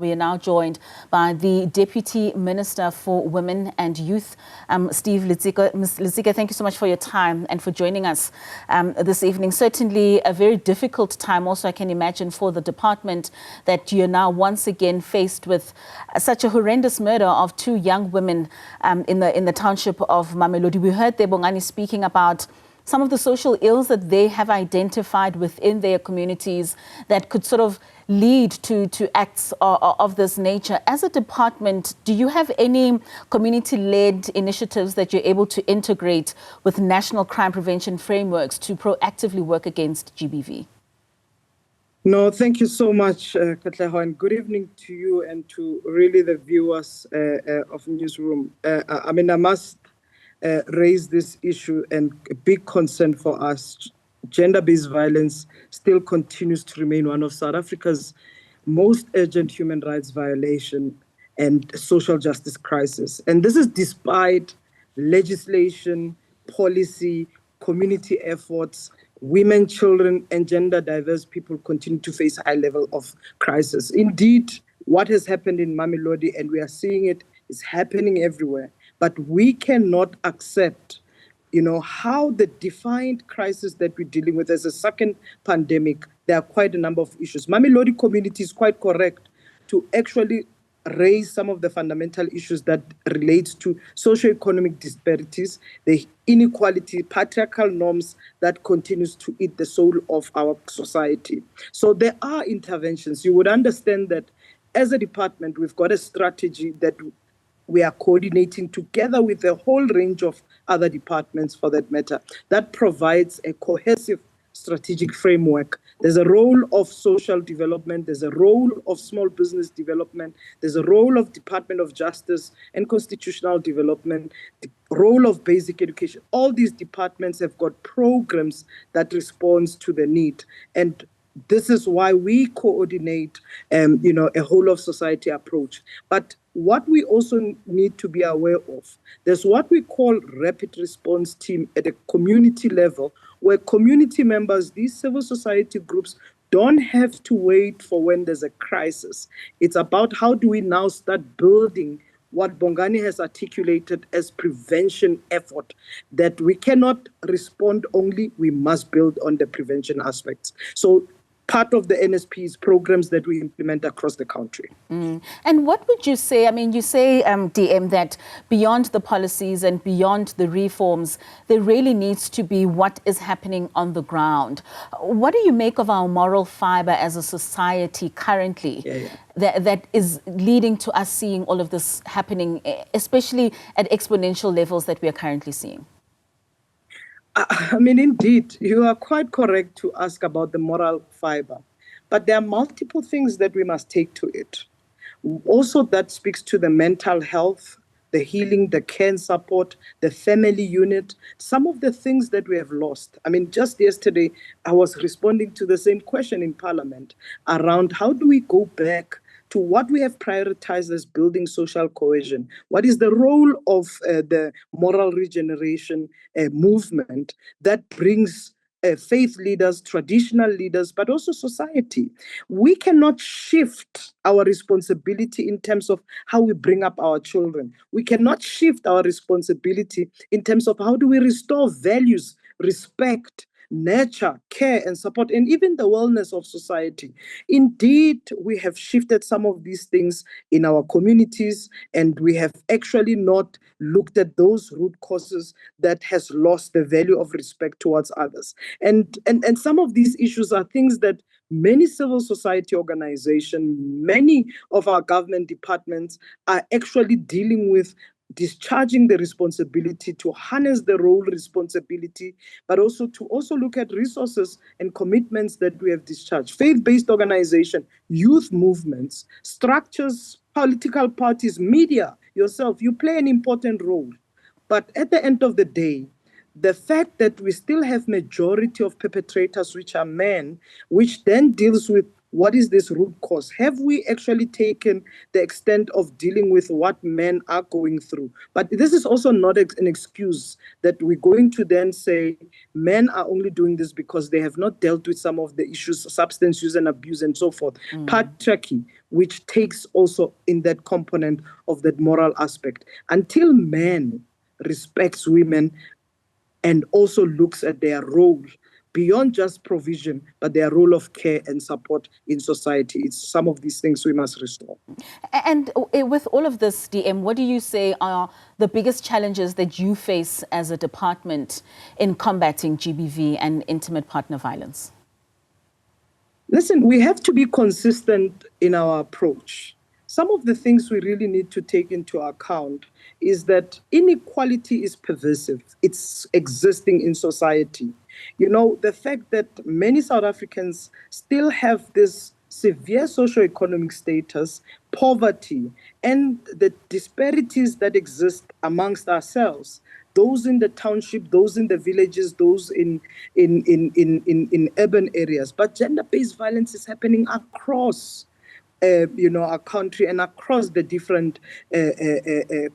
We are now joined by the Deputy Minister for Women and Youth, Steve Letsike. Ms. Letsike, thank you so much for your time and for joining us this evening. Certainly a very difficult time also, I can imagine, for the department, that you're now once again faced with such a horrendous murder of two young women in the township of Mamelodi. We heard Tebogo Mnisi speaking about some of the social ills that they have identified within their communities that could sort of lead to acts of this nature. As a department, do you have any community-led initiatives that you're able to integrate with national crime prevention frameworks to proactively work against GBV? No, thank you so much, Katleho, and good evening to you and to really the viewers of Newzroom. I must raise this issue, and a big concern for us. Gender-based violence still continues to remain one of South Africa's most urgent human rights violation and social justice crisis. And this is despite legislation, policy, community efforts. Women, children, and gender diverse people continue to face a high level of crisis. Indeed, what has happened in Mamelodi, and we are seeing it, is happening everywhere. But we cannot accept, how the defined crisis that we're dealing with as a second pandemic, there are quite a number of issues. Mamelodi community is quite correct to actually raise some of the fundamental issues that relates to socioeconomic disparities, the inequality, patriarchal norms that continues to eat the soul of our society. So there are interventions. You would understand that as a department, we've got a strategy that we are coordinating together with a whole range of other departments, for that matter, that provides a cohesive strategic framework. There's a role of social development, there's a role of small business development, there's a role of Department of Justice and Constitutional Development, the role of basic education. All these departments have got programs that responds to the need. And this is why we coordinate, a whole of society approach. But what we also need to be aware of, there's what we call rapid response team at a community level, where community members, these civil society groups, don't have to wait for when there's a crisis. It's about how do we now start building what Bongani has articulated as prevention effort, that we cannot respond only, we must build on the prevention aspects. So part of the NSP's programs that we implement across the country. And what would you say, you say, DM, that beyond the policies and beyond the reforms, there really needs to be what is happening on the ground. What do you make of our moral fiber as a society currently that is leading to us seeing all of this happening, especially at exponential levels that we are currently seeing? Indeed, you are quite correct to ask about the moral fiber, but there are multiple things that we must take to it. Also, that speaks to the mental health, the healing, the care and support, the family unit, some of the things that we have lost. Just yesterday, I was responding to the same question in Parliament around how do we go back to what we have prioritized as building social cohesion. What is the role of the moral regeneration movement that brings faith leaders, traditional leaders, but also society? We cannot shift our responsibility in terms of how we bring up our children. We cannot shift our responsibility in terms of how do we restore values, respect, nurture, care and support, and even the wellness of society. Indeed, we have shifted some of these things in our communities, and we have actually not looked at those root causes that has lost the value of respect towards others. And some of these issues are things that many civil society organizations, many of our government departments are actually dealing with, discharging the responsibility to harness the role responsibility, but also to look at resources and commitments that we have discharged. Faith-based organization, youth movements, structures, political parties, media, yourself, you play an important role. But at the end of the day, the fact that we still have majority of perpetrators which are men, which then deals with what is this root cause? Have we actually taken the extent of dealing with what men are going through? But this is also not an excuse that we're going to then say men are only doing this because they have not dealt with some of the issues, substance use and abuse and so forth. Patriarchy. which takes also in that component of that moral aspect. Until man respects women and also looks at their role beyond just provision, but their role of care and support in society. It's some of these things we must restore. And with all of this, DM, what do you say are the biggest challenges that you face as a department in combating GBV and intimate partner violence? Listen, we have to be consistent in our approach. Some of the things we really need to take into account is that inequality is pervasive. It's existing in society. You know, the fact that many South Africans still have this severe socioeconomic status, poverty, and the disparities that exist amongst ourselves, those in the township, those in the villages, those in urban areas. But gender-based violence is happening across our country and across the different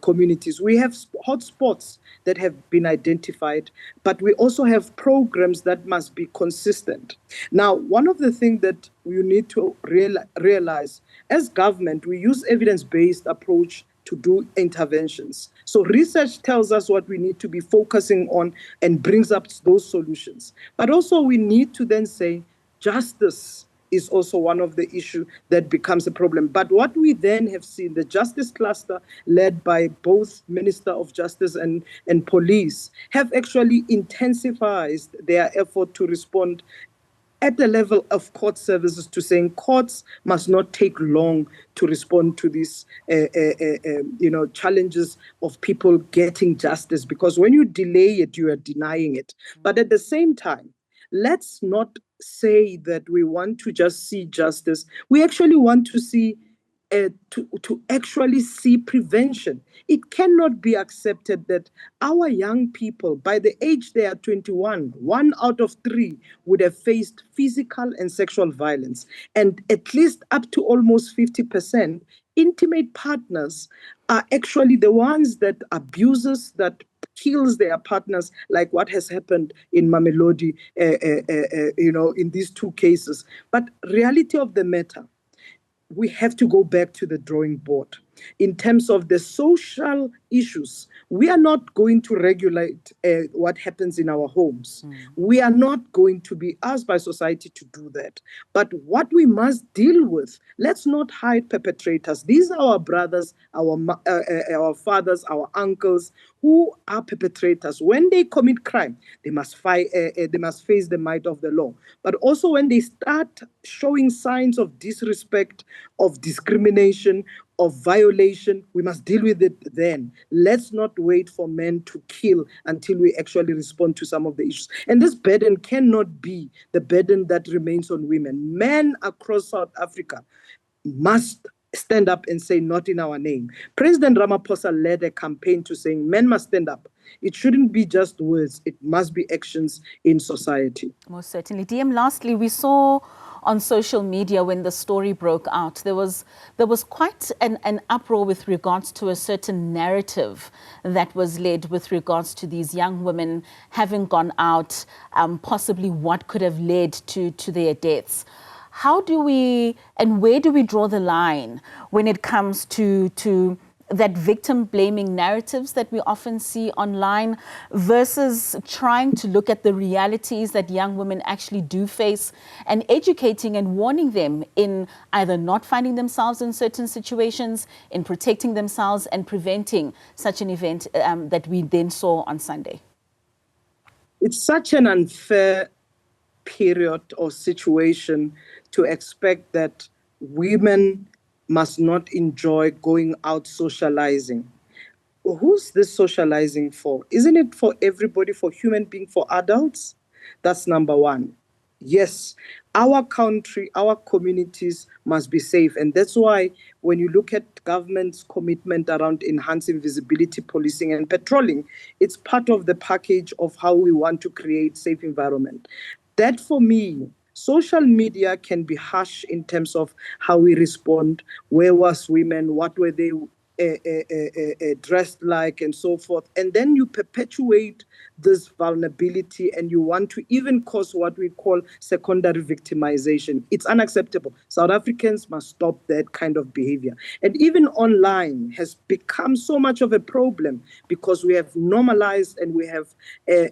communities. We have hotspots that have been identified, but we also have programs that must be consistent. Now, one of the things that you need to realize, as government, we use evidence-based approach to do interventions. So research tells us what we need to be focusing on and brings up those solutions. But also we need to then say justice is also one of the issues that becomes a problem. But what we then have seen, the justice cluster led by both Minister of Justice and police have actually intensified their effort to respond at the level of court services to saying courts must not take long to respond to these challenges of people getting justice, because when you delay it, you are denying it. But at the same time, let's not say that we want to just see justice. We actually want to see to actually see prevention. It cannot be accepted that our young people, by the age they are 21, 1 out of 3 would have faced physical and sexual violence. And at least up to almost 50%, intimate partners are actually the ones that abuses, that kills their partners, like what has happened in Mamelodi, in these 2 cases. But reality of the matter, we have to go back to the drawing board. In terms of the social issues, we are not going to regulate what happens in our homes. We are not going to be asked by society to do that. But what we must deal with, let's not hide perpetrators. These are our brothers, our fathers, our uncles, who are perpetrators. When they commit crime, they must face the might of the law. But also when they start showing signs of disrespect, of discrimination, of violation, we must deal with it then. Let's not wait for men to kill until we actually respond to some of the issues. And this burden cannot be the burden that remains on women. Men across South Africa must stand up and say, not in our name. President Ramaphosa led a campaign to saying men must stand up. It shouldn't be just words. It must be actions in society. Most certainly. DM, lastly, we saw on social media when the story broke out, there was quite an uproar with regards to a certain narrative that was led with regards to these young women having gone out, possibly what could have led to their deaths. How do we and where do we draw the line when it comes to that victim-blaming narratives that we often see online versus trying to look at the realities that young women actually do face and educating and warning them in either not finding themselves in certain situations, in protecting themselves and preventing such an event that we then saw on Sunday? It's such an unfair period or situation to expect that women must not enjoy going out socializing. Who's this socializing for? Isn't it for everybody, for human beings, for adults? That's number one. Yes, our country, our communities must be safe. And that's why when you look at government's commitment around enhancing visibility, policing and patrolling, it's part of the package of how we want to create safe environment. That for me, social media can be harsh in terms of how we respond. Where was women? What were they dressed like and so forth. And then you perpetuate this vulnerability and you want to even cause what we call secondary victimization. It's unacceptable. South Africans must stop that kind of behavior. And even online has become so much of a problem because we have normalized and we have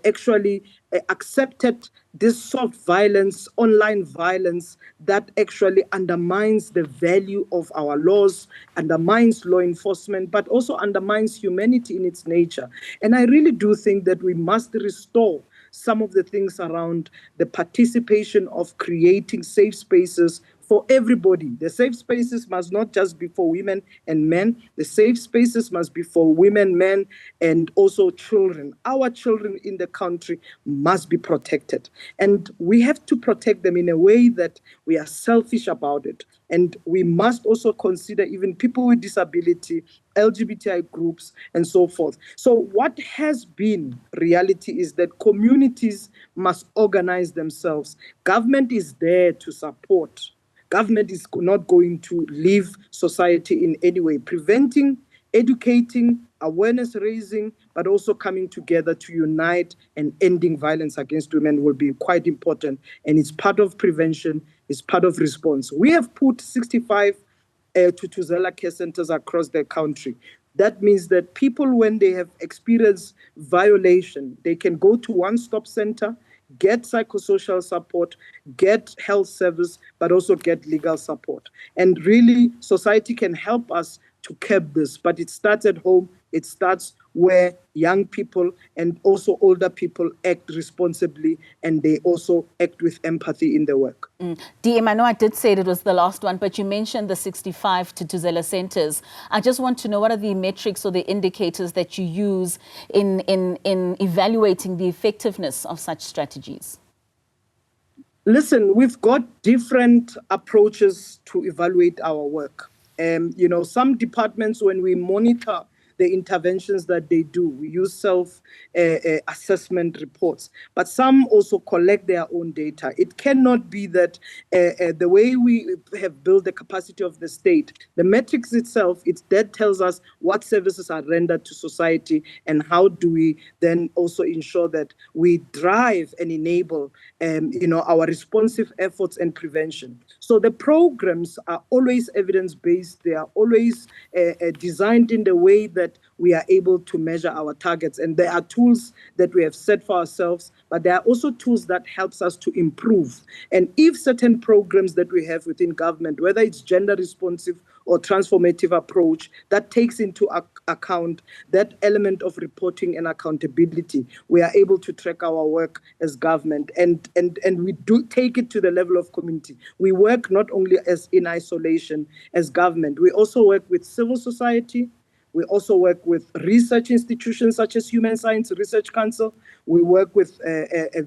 actually accepted this soft violence, online violence that actually undermines the value of our laws, undermines law enforcement, but also undermines humanity in its nature. And I really do think that we must restore some of the things around the participation of creating safe spaces for everybody. The safe spaces must not just be for women and men. The safe spaces must be for women, men, and also children. Our children in the country must be protected. And we have to protect them in a way that we are selfish about it. And we must also consider even people with disability, LGBTI groups, and so forth. So what has been reality is that communities must organize themselves. Government is there to support. Government is not going to leave society in any way. Preventing, educating, awareness raising, but also coming together to unite and ending violence against women will be quite important. And it's part of prevention, it's part of response. We have put 65 Thuthuzela care centers across the country. That means that people, when they have experienced violation, they can go to one-stop center, get psychosocial support, get health service, but also get legal support. And really, society can help us to curb this, but it starts at home. It starts where young people and also older people act responsibly, and they also act with empathy in their work. DM, I know I did say it was the last one, but you mentioned the 65 Thuthuzela centers. I just want to know, what are the metrics or the indicators that you use in evaluating the effectiveness of such strategies? Listen, we've got different approaches to evaluate our work. Some departments, when we monitor the interventions that they do, we use self-assessment reports, but some also collect their own data. It cannot be that the way we have built the capacity of the state, the metrics itself, that tells us what services are rendered to society and how do we then also ensure that we drive and enable our responsive efforts and prevention. So the programs are always evidence-based. They are always designed in the way that we are able to measure our targets. And there are tools that we have set for ourselves, but there are also tools that helps us to improve. And if certain programs that we have within government, whether it's gender responsive or transformative approach, that takes into account that element of reporting and accountability, we are able to track our work as government, and we do take it to the level of community. We work not only as in isolation as government, we also work with civil society. We also work with research institutions such as Human Science Research Council. We work with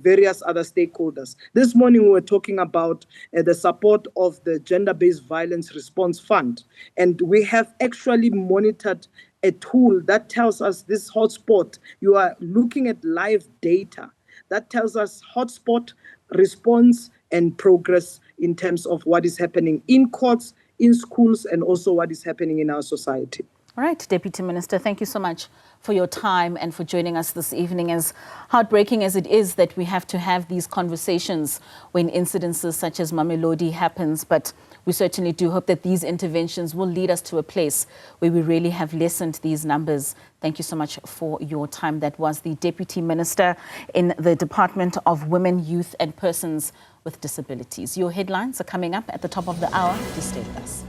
various other stakeholders. This morning, we were talking about the support of the Gender-Based Violence Response Fund. And we have actually monitored a tool that tells us this hotspot. You are looking at live data that tells us hotspot response and progress in terms of what is happening in courts, in schools, and also what is happening in our society. All right, Deputy Minister, thank you so much for your time and for joining us this evening. As heartbreaking as it is that we have to have these conversations when incidences such as Mamelodi happens, but we certainly do hope that these interventions will lead us to a place where we really have lessened these numbers. Thank you so much for your time. That was the Deputy Minister in the Department of Women, Youth and Persons with Disabilities. Your headlines are coming up at the top of the hour. Please stay with us.